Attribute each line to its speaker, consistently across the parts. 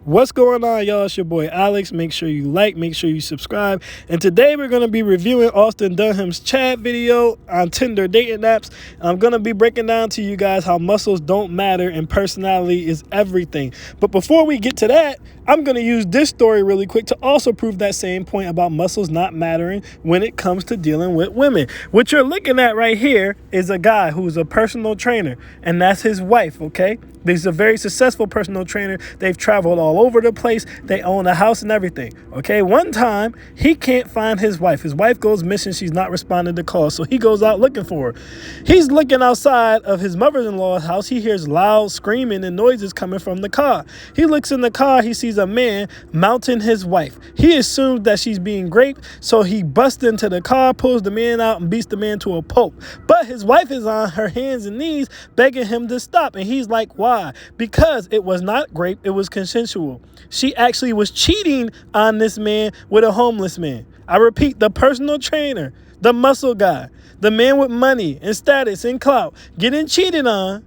Speaker 1: What's going on, y'all? It's your boy Alex. Make sure you like, make sure you subscribe. And today we're going to be reviewing Austin Dunham's chat video on Tinder dating apps. I'm going to be breaking down to you guys how muscles don't matter and personality is everything. But before we get to that, I'm going to use this story really quick to also prove that same point about muscles not mattering when it comes to dealing with women. What you're looking at right here is a guy who's a personal trainer, and that's his wife, okay? He's a very successful personal trainer. They've traveled all over the place. They own a house and everything. Okay, one time he can't find his wife. His wife goes missing. She's not responding to calls. So he goes out looking for her. He's looking outside of his mother-in-law's house. He hears loud screaming and noises coming from the car. He looks in the car. He sees a man mounting his wife. He assumes that she's being raped. So he busts into the car, pulls the man out, and beats the man to a pulp. But his wife is on her hands and knees begging him to stop. And he's like, why? Because it was not rape, it was consensual. She actually was cheating on this man with a homeless man. I repeat, the personal trainer, the muscle guy, the man with money and status and clout, getting cheated on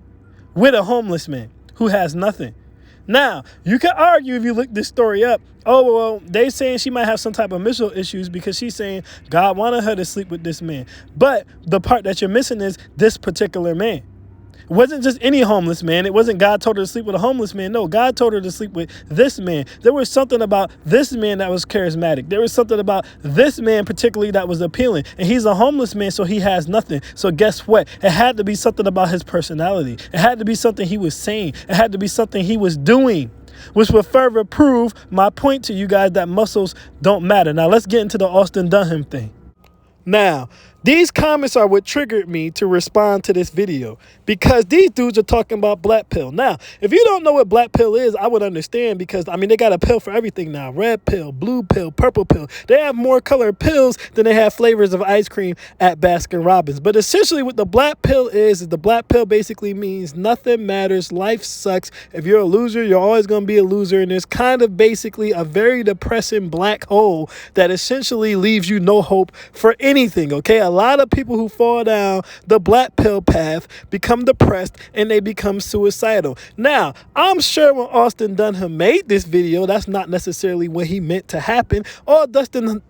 Speaker 1: with a homeless man who has nothing. Now, you can argue if you look this story up, oh, well, they saying she might have some type of mental issues because she's saying God wanted her to sleep with this man. But the part that you're missing is this particular man. It wasn't just any homeless man. It wasn't God told her to sleep with a homeless man. No, God told her to sleep with this man. There was something about this man that was charismatic. There was something about this man particularly that was appealing. And he's a homeless man, so he has nothing. So guess what? It had to be something about his personality. It had to be something he was saying. It had to be something he was doing, which would further prove my point to you guys that muscles don't matter. Now, let's get into the Austin Dunham thing. Now, these comments are what triggered me to respond to this video because these dudes are talking about black pill. Now, if you don't know what black pill is, I would understand because, I mean, they got a pill for everything now. Red pill, blue pill, purple pill. They have more colored pills than they have flavors of ice cream at Baskin Robbins. But essentially what the black pill is the black pill basically means nothing matters. Life sucks. If you're a loser, you're always going to be a loser. And it's kind of basically a very depressing black hole that essentially leaves you no hope for anything, okay? A lot of people who fall down the black pill path become depressed and they become suicidal. Now, I'm sure when Austin Dunham made this video, that's not necessarily what he meant to happen. All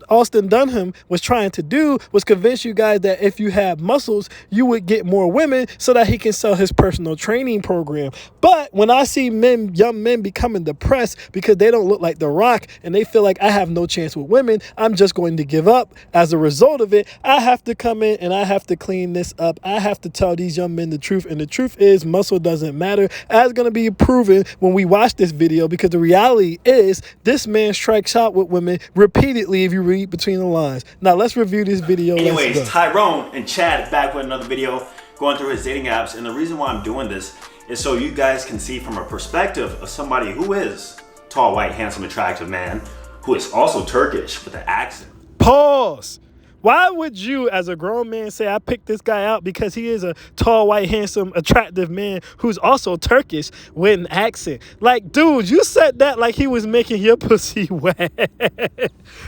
Speaker 1: Austin Dunham was trying to do was convince you guys that if you have muscles, you would get more women so that he can sell his personal training program. But when I see young men becoming depressed because they don't look like The Rock and they feel like I have no chance with women, I'm just going to give up. As a result of it, I have to come in and I have to clean this up. I have to tell these young men the truth. And the truth is muscle doesn't matter. As going to be proven when we watch this video, because the reality is this man strikes out with women repeatedly if you read between the lines. Now let's review this video.
Speaker 2: Anyways, Tyrone and Chad back with another video going through his dating apps. And the reason why I'm doing this is so you guys can see from a perspective of somebody who is tall, white, handsome, attractive man who is also Turkish with an accent.
Speaker 1: Pause. Why would you, as a grown man, say I picked this guy out because he is a tall, white, handsome, attractive man who's also Turkish with an accent? Like, dude, you said that like he was making your pussy wet.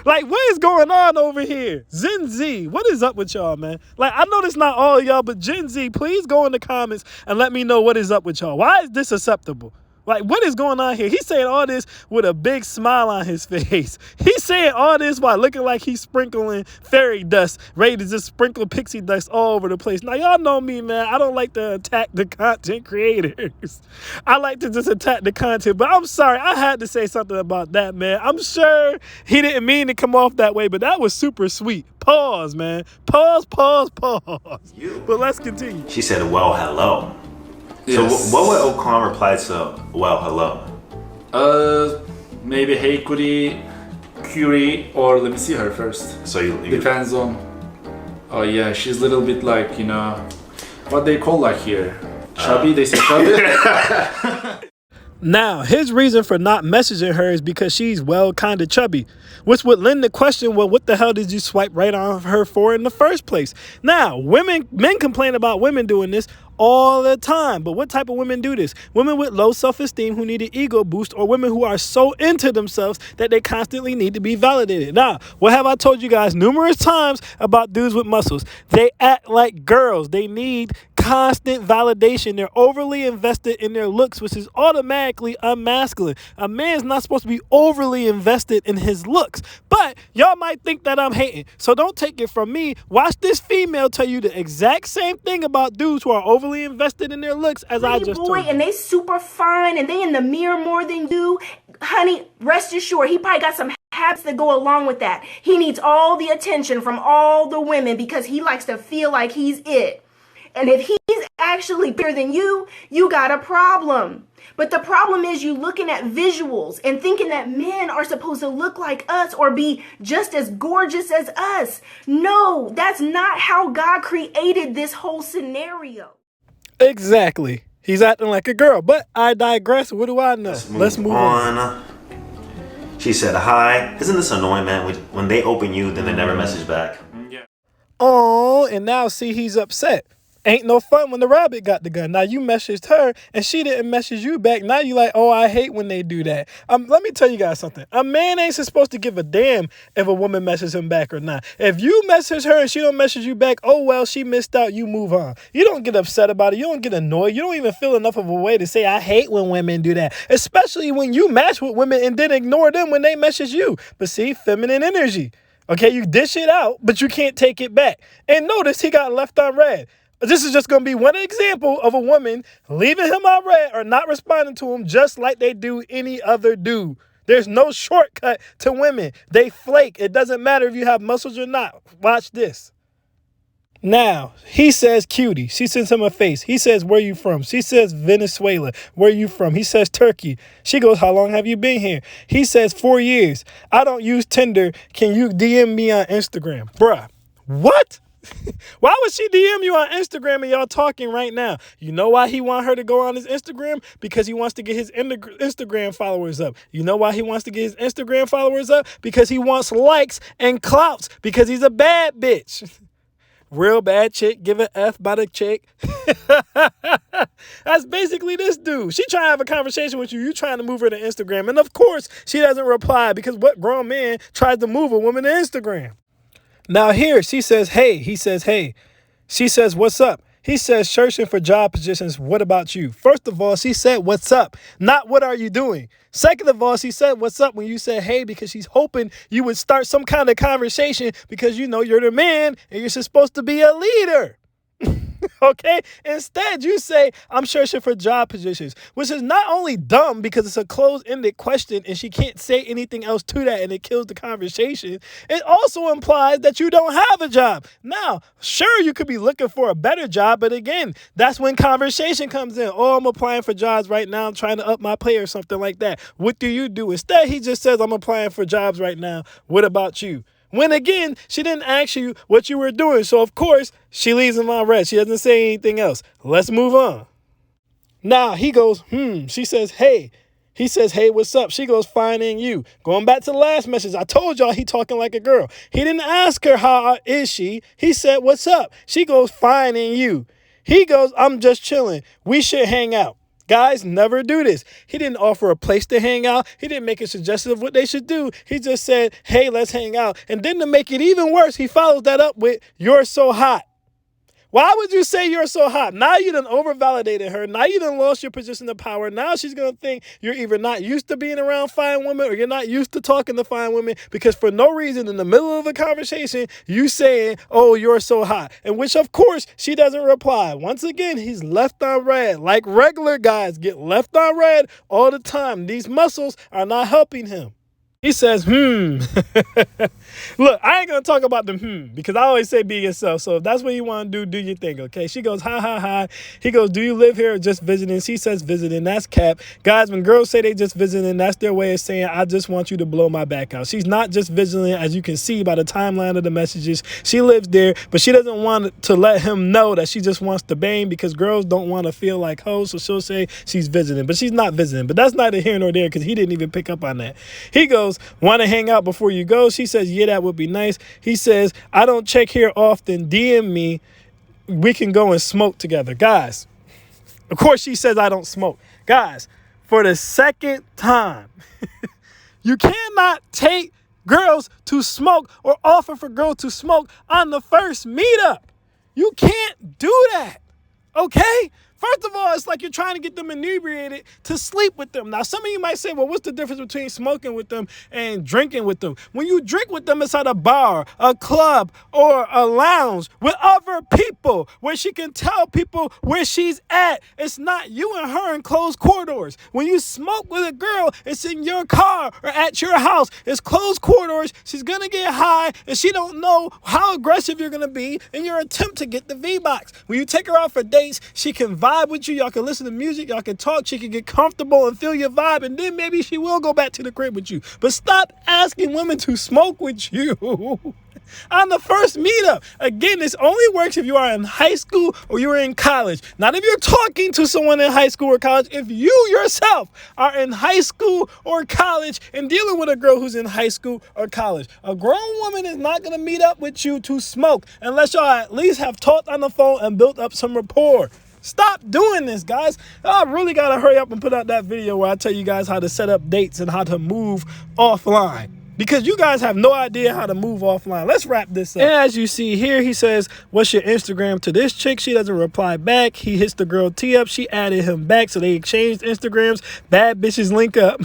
Speaker 1: Like, what is going on over here? Gen Z, what is up with y'all, man? Like, I know this not all of y'all, but Gen Z, please go in the comments and let me know what is up with y'all. Why is this acceptable? Like, what is going on here? He's saying all this with a big smile on his face. He's saying all this while looking like he's sprinkling fairy dust, ready to just sprinkle pixie dust all over the place. Now, y'all know me, man. I don't like to attack the content creators. I like to just attack the content. But I'm sorry. I had to say something about that, man. I'm sure he didn't mean to come off that way, but that was super sweet. Pause, man. Pause. But let's continue.
Speaker 2: She said, well, hello.
Speaker 3: Yes.
Speaker 2: So what would Okan reply to, well, hello?
Speaker 3: Maybe hey, goody, curie, or let me see her first.
Speaker 2: So you
Speaker 3: depends on. Oh yeah, she's a little bit like, you know, what they call like here, chubby. They say chubby.
Speaker 1: Now, his reason for not messaging her is because she's, well, kind of chubby, which would lend the question, well, what the hell did you swipe right on her for in the first place? Now, men complain about women doing this all the time. But what type of women do this? Women with low self-esteem who need an ego boost, or women who are so into themselves that they constantly need to be validated. Now, what have I told you guys numerous times about dudes with muscles? They act like girls. They need constant validation. They're overly invested in their looks, which is automatically unmasculine. A man's not supposed to be overly invested in his looks. But y'all might think that I'm hating. So don't take it from me. Watch this female tell you the exact same thing about dudes who are overly invested in their looks as I just told you.
Speaker 4: And they super fine and they in the mirror more than you. Honey, rest assured, he probably got some habits that go along with that. He needs all the attention from all the women because he likes to feel like he's it. And if he's actually bigger than you, you got a problem. But the problem is you looking at visuals and thinking that men are supposed to look like us or be just as gorgeous as us. No, that's not how God created this whole scenario.
Speaker 1: Exactly. He's acting like a girl. But I digress. What do I know? Let's move on.
Speaker 2: She said, hi. Isn't this annoying, man? When they open you, then they never message back.
Speaker 3: Yeah.
Speaker 1: Oh, and now see, he's upset. Ain't no fun when the rabbit got the gun. Now you messaged her and she didn't message you back. Now you like, oh, I hate when they do that. Let me tell you guys something. A man ain't supposed to give a damn if a woman messages him back or not. If you message her and she don't message you back, oh, well, she missed out. You move on. You don't get upset about it. You don't get annoyed. You don't even feel enough of a way to say, I hate when women do that. Especially when you match with women and then ignore them when they message you. But see, feminine energy. Okay, you dish it out, but you can't take it back. And notice he got left on red. This is just going to be one example of a woman leaving him on red or not responding to him just like they do any other dude. There's no shortcut to women. They flake. It doesn't matter if you have muscles or not. Watch this. Now, he says cutie. She sends him a face. He says, where you from? She says, Venezuela. Where you from? He says, Turkey. She goes, how long have you been here? He says, 4 years. I don't use Tinder. Can you DM me on Instagram? Bruh, what? Why would she DM you on Instagram and y'all talking right now? You know why he want her to go on his Instagram? Because he wants to get his Instagram followers up. You know why he wants to get his Instagram followers up? Because he wants likes and clouts because he's a bad bitch. Real bad chick, give an F by the chick. That's basically this dude. She trying to have a conversation with you. You trying to move her to Instagram. And of course, she doesn't reply because what grown man tries to move a woman to Instagram? Now here, she says, hey. He says, hey. She says, what's up? He says, searching for job positions. What about you? First of all, she said, what's up? Not what are you doing? Second of all, she said, what's up when you said, hey, because she's hoping you would start some kind of conversation because you know you're the man and you're supposed to be a leader. Okay? Instead, you say, I'm searching for job positions, which is not only dumb because it's a closed-ended question and she can't say anything else to that and it kills the conversation. It also implies that you don't have a job. Now, sure, you could be looking for a better job, but again, that's when conversation comes in. Oh, I'm applying for jobs right now. I'm trying to up my pay or something like that. What do you do? Instead, he just says, I'm applying for jobs right now. What about you? When again, she didn't ask you what you were doing. So of course, she leaves him on red. She doesn't say anything else. Let's move on. Now he goes, She says, hey. He says, hey, what's up? She goes, fine, and you. Going back to the last message, I told y'all he talking like a girl. He didn't ask her how is she. He said, what's up? She goes, fine, and you. He goes, I'm just chilling. We should hang out. Guys, never do this. He didn't offer a place to hang out. He didn't make a suggestion of what they should do. He just said, hey, let's hang out. And then to make it even worse, he follows that up with, you're so hot. Why would you say you're so hot? Now you done over-validated her. Now you done lost your position of power. Now she's going to think you're either not used to being around fine women or you're not used to talking to fine women because for no reason in the middle of a conversation, you saying, oh, you're so hot. And which, of course, she doesn't reply. Once again, he's left on red. Like regular guys get left on red all the time. These muscles are not helping him. He says, Look, I ain't going to talk about the because I always say be yourself. So if that's what you want to do your thing, okay? She goes, hi. He goes, do you live here or just visiting? She says visiting. That's cap. Guys, when girls say they just visiting, that's their way of saying, I just want you to blow my back out. She's not just visiting, as you can see by the timeline of the messages. She lives there, but she doesn't want to let him know that she just wants to bang because girls don't want to feel like hoes. So she'll say she's visiting, but she's not visiting. But that's neither here nor there because he didn't even pick up on that. He goes, want to hang out before you go? She says, yeah, that would be nice. He says, I don't check here often. DM me. We can go and smoke together. Guys, of course she says I don't smoke. Guys, for the second time, you cannot take girls to smoke or offer for girls to smoke on the first meetup. You can't do that. Okay? First of all, it's like you're trying to get them inebriated to sleep with them. Now, some of you might say, well, what's the difference between smoking with them and drinking with them? When you drink with them, it's at a bar, a club, or a lounge with other people where she can tell people where she's at. It's not you and her in closed corridors. When you smoke with a girl, it's in your car or at your house. It's closed corridors. She's going to get high, and she don't know how aggressive you're going to be in your attempt to get the V-Box. When you take her out for dates, she can vibe with you. Y'all can listen to music. Y'all can talk. She can get comfortable and feel your vibe, and then maybe she will go back to the crib with you. But stop asking women to smoke with you on the first meetup. Again, this only works if you are in high school or you're in college. Not if you're talking to someone in high school or college. If you yourself are in high school or college and dealing with a girl who's in high school or college, a grown woman is not going to meet up with you to smoke unless y'all at least have talked on the phone and built up some rapport. Stop doing this, guys. I really got to hurry up and put out that video where I tell you guys how to set up dates and how to move offline, because you guys have no idea how to move offline. Let's wrap this up. And as you see here, he says, what's your Instagram to this chick? She doesn't reply back. He hits the girl T up. She added him back, so they exchanged Instagrams. Bad bitches link up.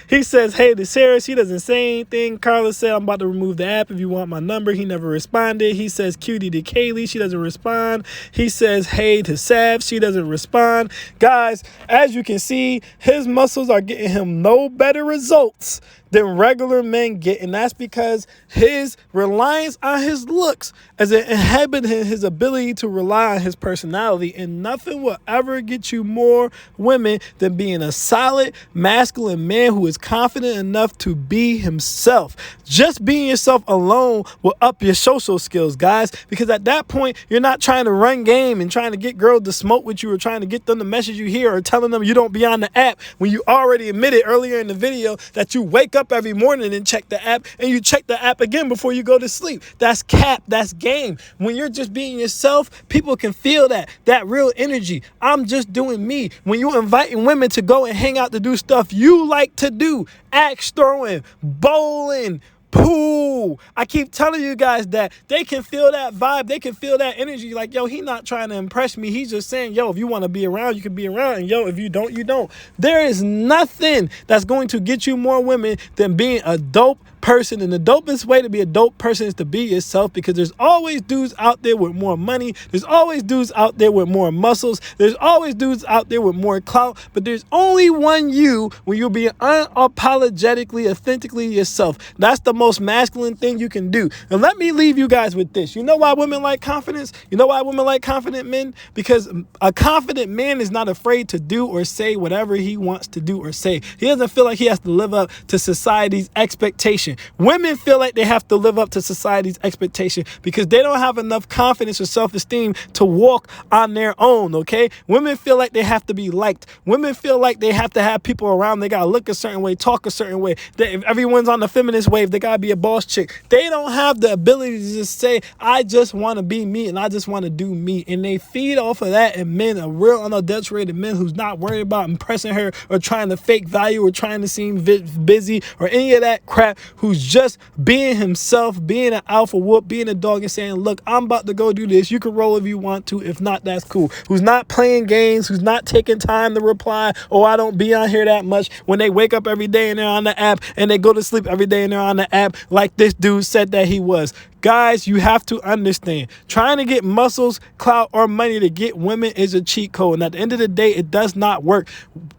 Speaker 1: He says, hey to Sarah. She doesn't say anything. Carla said, I'm about to remove the app if you want my number. He never responded. He says, cutie to Kaylee. She doesn't respond. He says, hey to Sav. She doesn't respond. Guys, as you can see, his muscles are getting him no better results than regular men get, and that's because his reliance on his looks as it inhibited his ability to rely on his personality, and nothing will ever get you more women than being a solid, masculine man who is confident enough to be himself. Just being yourself alone will up your social skills, guys, because at that point, you're not trying to run game and trying to get girls to smoke with you or trying to get them to message you here or telling them you don't be on the app when you already admitted earlier in the video that you wake up every morning and check the app, and you check the app again before you go to sleep. That's cap. That's game. When you're just being yourself, people can feel that real energy. I'm just doing me. When you're inviting women to go and hang out to do stuff you like to do, axe throwing, bowling, pool. I keep telling you guys that they can feel that vibe. They can feel that energy. Like, yo, he's not trying to impress me. He's just saying, yo, if you want to be around, you can be around. And yo, if you don't, you don't. There is nothing that's going to get you more women than being a dope person. And the dopest way to be a dope person is to be yourself, because there's always dudes out there with more money. There's always dudes out there with more muscles. There's always dudes out there with more clout. But there's only one you when you're being unapologetically, authentically yourself. That's the most masculine thing you can do. And let me leave you guys with this. You know why women like confidence? You know why women like confident men? Because a confident man is not afraid to do or say whatever he wants to do or say. He doesn't feel like he has to live up to society's expectation. Women feel like they have to live up to society's expectation because they don't have enough confidence or self-esteem to walk on their own, okay? Women feel like they have to be liked. Women feel like they have to have people around. They gotta look a certain way, talk a certain way. If everyone's on the feminist wave, they gotta be a boss chick. They don't have the ability to just say, I just want to be me and I just want to do me. And they feed off of that, and men, a real unadulterated men who's not worried about impressing her or trying to fake value or trying to seem busy or any of that crap, who's just being himself, being an alpha whoop, being a dog and saying, look, I'm about to go do this. You can roll if you want to. If not, that's cool. Who's not playing games, who's not taking time to reply, oh, I don't be on here that much, when they wake up every day and they're on the app, and they go to sleep every day and they're on the app like this dude said that he was. Guys, you have to understand, trying to get muscles, clout, or money to get women is a cheat code. And at the end of the day, it does not work.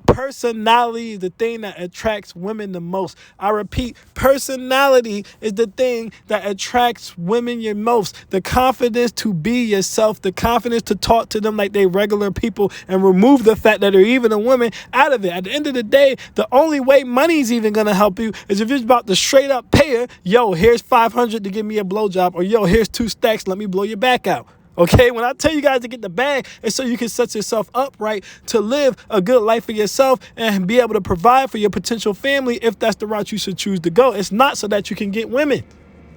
Speaker 1: Personality is the thing that attracts women the most. I repeat, personality is the thing that attracts women your most. The confidence to be yourself, the confidence to talk to them like they regular people and remove the fact that they're even a woman out of it. At the end of the day, the only way money's even going to help you is if you're about to straight up pay her, yo, here's $500 to give me a blowjob, or yo, here's 2 stacks, let me blow your back out. Okay, when I tell you guys to get the bag, it's so you can set yourself up right to live a good life for yourself and be able to provide for your potential family if that's the route you should choose to go. It's not so that you can get women.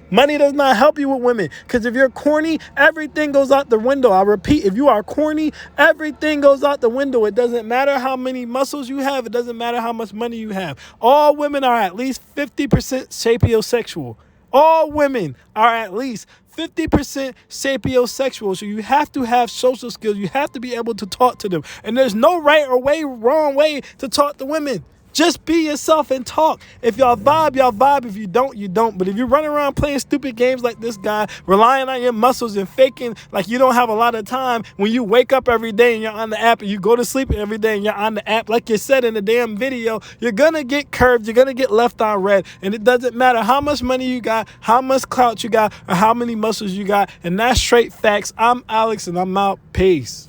Speaker 1: Money does not help you with women, because if you're corny, everything goes out the window. I repeat, if you are corny, everything goes out the window. It doesn't matter how many muscles you have. It doesn't matter how much money you have. All women are at least 50% sapiosexual. all women are at least 50% sapiosexual. So you have to have social skills. You have to be able to talk to them. And there's no right or wrong way to talk to women. Just be yourself and talk. If y'all vibe, y'all vibe. If you don't, you don't. But if you run around playing stupid games like this guy, relying on your muscles and faking like you don't have a lot of time, when you wake up every day and you're on the app, and you go to sleep every day and you're on the app, like you said in the damn video, you're gonna get curved, you're gonna get left on red. And it doesn't matter how much money you got, how much clout you got, or how many muscles you got. And that's straight facts. I'm Alex and I'm out. Peace.